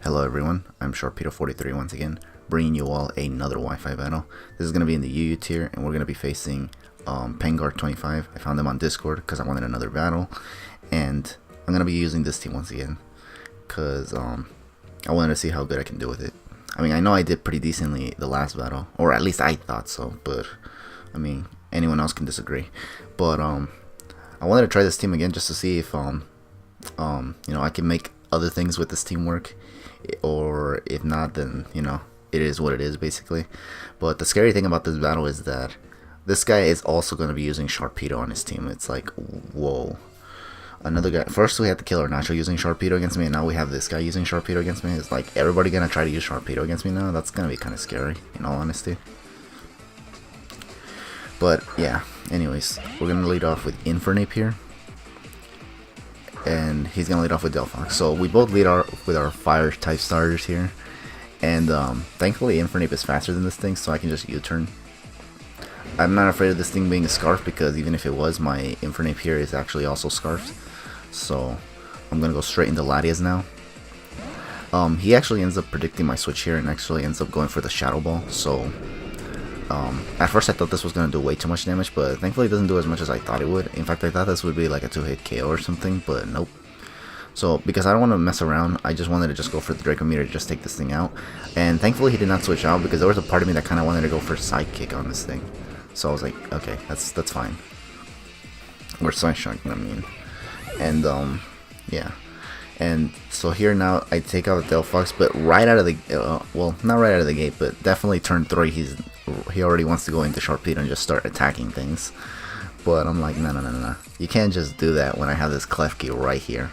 Hello everyone, I'm Sharpedo43 once again, bringing you all another Wi-Fi battle. This is going to be in the UU tier, and we're going to be facing Pengar25. I found them on Discord because I wanted another battle, and I'm going to be using this team once again because I wanted to see how good I can do with it. I mean, I know I did pretty decently the last battle, or at least I thought so, but I mean, anyone else can disagree. But I wanted to try this team again just to see if you know, I can make other things with this team work, or if not, then you know, it is what it is basically. But the scary thing about this battle is that this guy is also going to be using Sharpedo on his team. It's like, whoa, another guy. First we had the killer Nacho using Sharpedo against me, and now we have this guy using Sharpedo against me. It's like everybody gonna try to use Sharpedo against me now. That's gonna be kind of scary, in all honesty. But yeah, anyways, we're gonna lead off with Infernape here, and he's gonna lead off with Delphox. So we both lead with our fire type starters here, and thankfully Infernape is faster than this thing, so I can just U-turn. I'm not afraid of this thing being a scarf, because even if it was, my Infernape here is actually also scarfed. So I'm gonna go straight into Latias now. He actually ends up predicting my switch here and actually ends up going for the Shadow Ball. So at first I thought this was going to do way too much damage, but thankfully it doesn't do as much as I thought it would. In fact, I thought this would be like a 2-hit KO or something, but nope. So because I don't want to mess around, I just wanted to just go for the Draco Meter to just take this thing out. And thankfully he did not switch out, because there was a part of me that kind of wanted to go for Sidekick on this thing. So I was like, okay, that's fine. Or Sunshine, I mean. And yeah. And so here now I take out Delphox, but right out of the well, not right out of the gate, but definitely turn 3 he already wants to go into Sharpedo and just start attacking things. But I'm like, no, you can't just do that when I have this Klefki right here.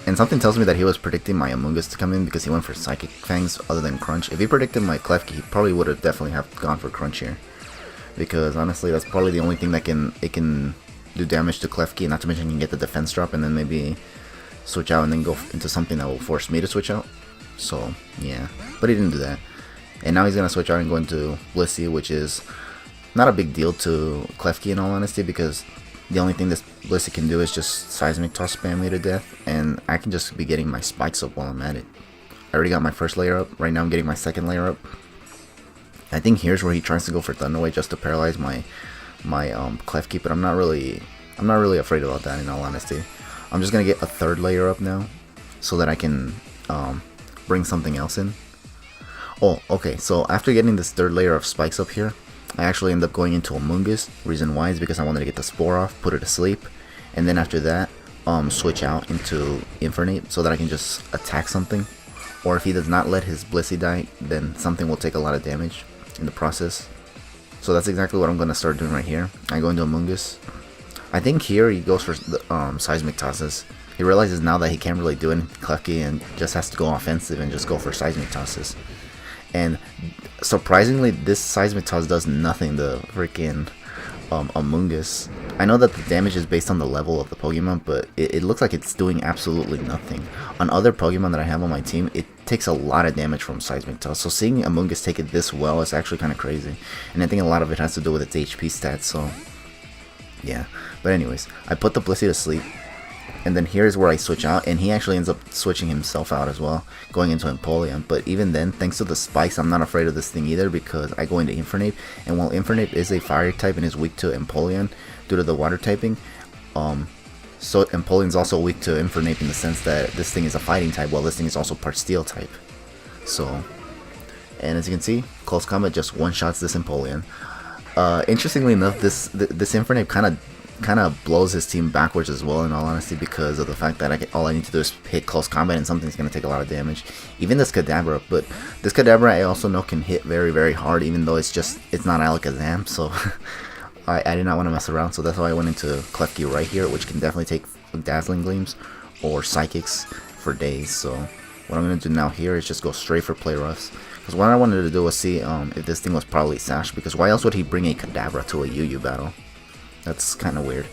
And something tells me that he was predicting my Amoonguss to come in, because he went for Psychic Fangs other than Crunch. If he predicted my Klefki, he probably would have definitely have gone for Crunch here, because honestly that's probably the only thing that can do damage to Klefki, not to mention you can get the defense drop and then maybe switch out and then go into something that will force me to switch out. So yeah, but he didn't do that. And now he's gonna switch out and go into Blissey, which is not a big deal to Klefki in all honesty, because the only thing this Blissey can do is just Seismic Toss spam me to death, and I can just be getting my spikes up while I'm at it. I already got my first layer up. Right now I'm getting my second layer up. I think here's where he tries to go for Thunder Wave just to paralyze my Klefki, but I'm not really afraid about that, in all honesty. I'm just gonna get a third layer up now, so that I can bring something else in. Oh, okay, so after getting this third layer of spikes up here, I actually end up going into Amoonguss. Reason why is because I wanted to get the Spore off, put it to sleep, and then after that, switch out into Infernape so that I can just attack something. Or if he does not let his Blissey die, then something will take a lot of damage in the process. So that's exactly what I'm going to start doing right here. I go into Amoonguss. I think here he goes for the Seismic Tosses. He realizes now that he can't really do anything Klefki and just has to go offensive and just go for Seismic Tosses. And surprisingly, this Seismic Toss does nothing to freaking Amoonguss. I know that the damage is based on the level of the Pokemon, but it looks like it's doing absolutely nothing. On other Pokemon that I have on my team, it takes a lot of damage from Seismic Toss. So seeing Amoonguss take it this well is actually kind of crazy. And I think a lot of it has to do with its HP stats, so yeah. But anyways, I put the Blissey to sleep. And then here's where I switch out, and he actually ends up switching himself out as well, going into Empoleon. But even then, thanks to the spikes, I'm not afraid of this thing either, because I go into Infernape, and while Infernape is a fire type and is weak to Empoleon due to the water typing, so Empoleon's also weak to Infernape in the sense that this thing is a fighting type, while this thing is also part steel type. So, and as you can see, close combat just one-shots this Empoleon. Interestingly enough, this Infernape kind of blows his team backwards as well, in all honesty, because of the fact that all I need to do is hit close combat and something's going to take a lot of damage. Even this Kadabra, but this Kadabra I also know can hit very, very hard, even though it's not Alakazam, so I did not want to mess around, so that's why I went into Klefki right here, which can definitely take Dazzling Gleams or Psychics for days. So what I'm going to do now here is just go straight for Play Roughs, because what I wanted to do was see if this thing was probably Sash, because why else would he bring a Kadabra to a UU battle? That's kind of weird.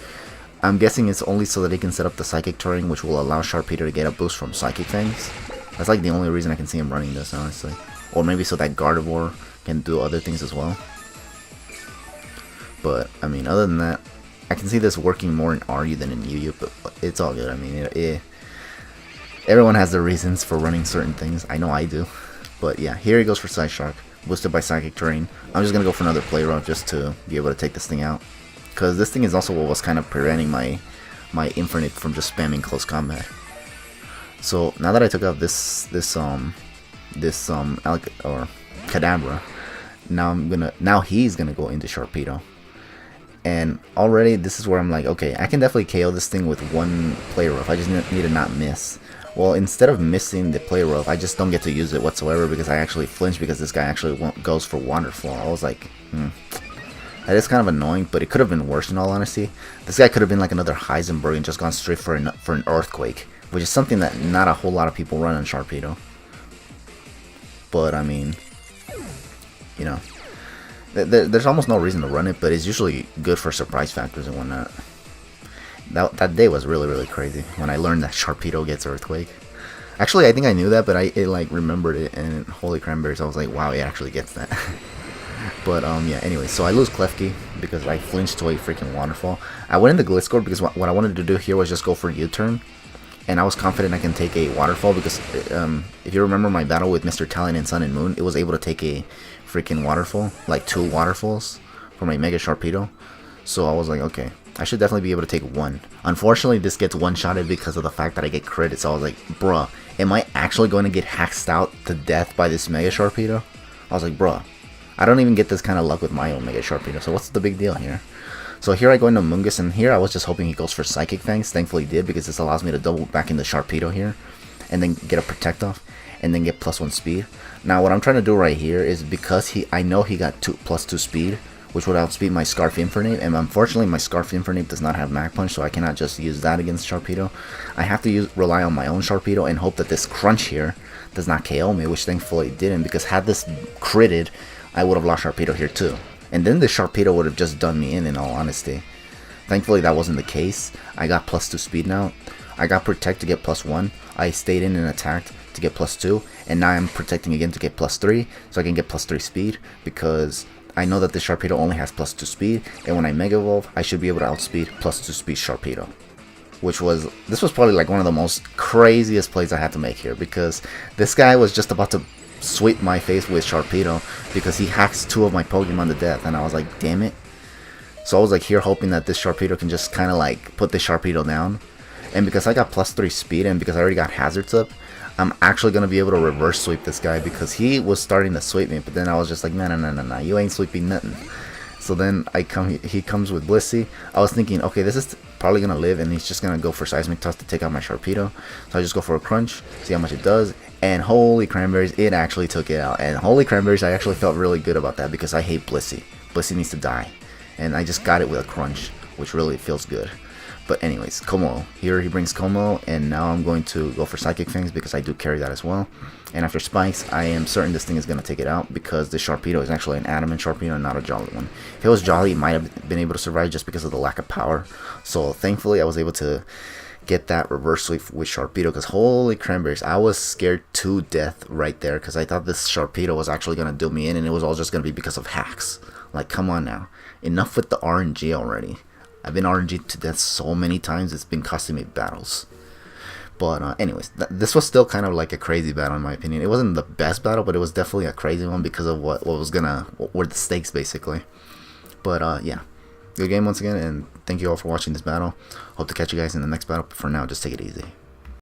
I'm guessing it's only so that he can set up the Psychic Turning, which will allow Sharpedo to get a boost from Psychic Fangs. That's like the only reason I can see him running this, honestly. Or maybe so that Gardevoir can do other things as well. But, I mean, other than that, I can see this working more in RU than in UU, but it's all good. I mean, Everyone has their reasons for running certain things. I know I do. But yeah, here he goes for Side Shark. Boosted by Psychic Terrain. I'm just going to go for another play route just to be able to take this thing out. Because this thing is also what was kind of preventing my Infernape from just spamming close combat. So now that I took out this Kadabra, now he's gonna go into Sharpedo. And already this is where I'm like, okay, I can definitely KO this thing with one play rough. I just need to not miss. Well, instead of missing the play rough, I just don't get to use it whatsoever because I actually flinch because this guy actually goes for Waterfall. I was like, that is kind of annoying, but it could have been worse in all honesty. This guy could have been like another Heisenberg and just gone straight for an Earthquake, which is something that not a whole lot of people run on Sharpedo. But I mean, you know, there's almost no reason to run it, but it's usually good for surprise factors and whatnot. That day was really crazy when I learned that Sharpedo gets Earthquake. Actually, I think I knew that, but I like remembered it, and holy cranberries, I was like, wow, it actually gets that. But yeah, anyway, so I lose Klefki because I flinched to a freaking Waterfall. I went into Gliscor because what I wanted to do here was just go for U-turn, and I was confident I can take a Waterfall because if you remember my battle with Mr. Talon in Sun and Moon, it was able to take a freaking Waterfall, like 2 Waterfalls for my Mega Sharpedo. So I was like, okay, I should definitely be able to take one. Unfortunately, this gets one-shotted because of the fact that I get crit. So I was like, bruh, am I actually going to get hacked out to death by this Mega Sharpedo? I was like, bruh, I don't even get this kind of luck with my own Mega Sharpedo, so what's the big deal here? So here I go into Mungus, and here I was just hoping he goes for Psychic Fangs. Thankfully he did, because this allows me to double back into Sharpedo here, and then get a Protect off, and then get +1 speed. Now what I'm trying to do right here is because I know he got +2 speed, which would outspeed my Scarf Infernape, and unfortunately my Scarf Infernape does not have Mach Punch, so I cannot just use that against Sharpedo. I have to rely on my own Sharpedo and hope that this Crunch here does not KO me, which thankfully it didn't, because had this critted, I would have lost Sharpedo here too. And then the Sharpedo would have just done me in all honesty. Thankfully that wasn't the case. I got +2 speed now. I got Protect to get +1. I stayed in and attacked to get +2. And now I'm protecting again to get +3. So I can get +3 speed. Because I know that the Sharpedo only has +2 speed. And when I Mega Evolve, I should be able to outspeed +2 speed Sharpedo. This was probably like one of the most craziest plays I had to make here. Because this guy was just about to sweep my face with Sharpedo because he hacks 2 of my Pokemon to death, and I was like, damn it. So I was like here hoping that this Sharpedo can just kind of like put this Sharpedo down, and because I got +3 speed and because I already got hazards up, I'm actually going to be able to reverse sweep this guy because he was starting to sweep me, but then I was just like, no, you ain't sweeping nothing. So then he comes with Blissey. I was thinking, okay, this is probably going to live, and he's just going to go for Seismic Toss to take out my Sharpedo. So I just go for a Crunch, see how much it does, and holy cranberries, it actually took it out. And holy cranberries, I actually felt really good about that because I hate Blissey. Blissey needs to die. And I just got it with a Crunch, which really feels good. But anyways, Kommo-o. Here he brings Kommo-o, and now I'm going to go for Psychic Fangs because I do carry that as well. And after Spikes, I am certain this thing is going to take it out because this Sharpedo is actually an Adamant Sharpedo and not a Jolly one. If it was Jolly, it might have been able to survive just because of the lack of power. So thankfully, I was able to get that reverse sweep with Sharpedo because holy cranberries, I was scared to death right there because I thought this Sharpedo was actually going to do me in, and it was all just going to be because of hacks. Like, come on now. Enough with the RNG already. I've been RNG'd to death so many times, it's been costing me battles. But anyways, this was still kind of like a crazy battle in my opinion. It wasn't the best battle, but it was definitely a crazy one because of what were the stakes basically. But yeah, good game once again, and thank you all for watching this battle. Hope to catch you guys in the next battle, but for now, just take it easy.